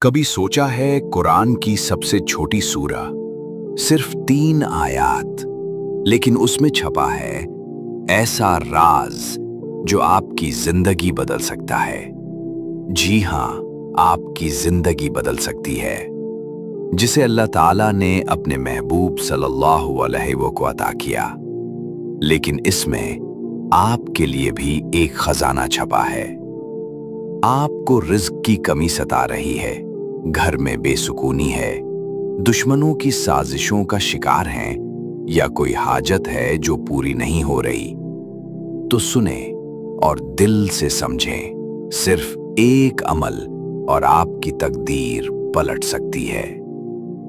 कभी सोचा है कुरान की सबसे छोटी सूरा सिर्फ 3 आयात, लेकिन उसमें छपा है ऐसा राज जो आपकी जिंदगी बदल सकता है। जी हाँ, आपकी जिंदगी बदल सकती है, जिसे अल्लाह ताला ने अपने महबूब सल्लल्लाहु अलैहि वसल्लम को अता किया। लेकिन इसमें आपके लिए भी एक खजाना छपा है। आपको रिज्क की कमी सता रही है, घर में बेसुकूनी है, दुश्मनों की साजिशों का शिकार हैं, या कोई हाजत है जो पूरी नहीं हो रही, तो सुने और दिल से समझें। सिर्फ एक अमल और आपकी तकदीर पलट सकती है।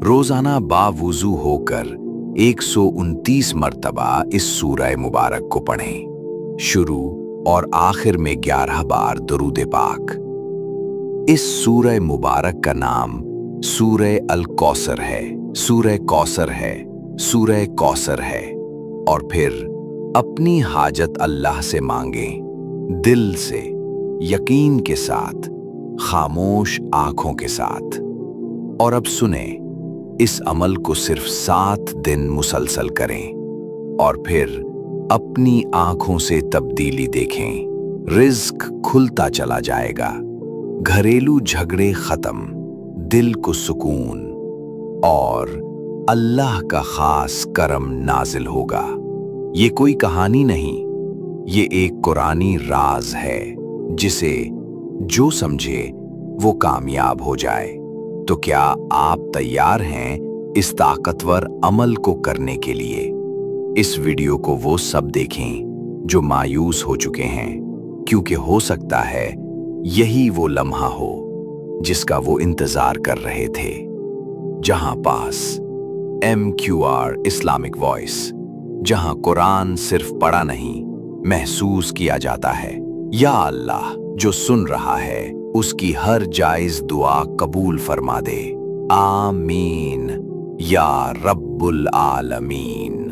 रोजाना बावुजू होकर 129 मर्तबा इस सूरह मुबारक को पढ़ें। शुरू और आखिर में 11 बार दुरूद पाक। इस सूरह मुबारक का नाम सूरह अल कौसर है, सूरह कौसर है, सूरह कौसर है। और फिर अपनी हाजत अल्लाह से मांगें, दिल से, यकीन के साथ, खामोश आंखों के साथ। और अब सुने, इस अमल को सिर्फ 7 दिन मुसलसल करें और फिर अपनी आंखों से तब्दीली देखें। रिज्क खुलता चला जाएगा, घरेलू झगड़े खत्म, दिल को सुकून और अल्लाह का खास करम नाजिल होगा। ये कोई कहानी नहीं, ये एक कुरानी राज है, जिसे जो समझे वो कामयाब हो जाए। तो क्या आप तैयार हैं इस ताकतवर अमल को करने के लिए? इस वीडियो को वो सब देखें जो मायूस हो चुके हैं, क्योंकि हो सकता है यही वो लम्हा हो जिसका वो इंतजार कर रहे थे। जहां पास MQR इस्लामिक वॉइस, जहां कुरान सिर्फ पढ़ा नहीं, महसूस किया जाता है। या अल्लाह, जो सुन रहा है उसकी हर जायज दुआ कबूल फरमा दे। आमीन या रब्बुल आलमीन।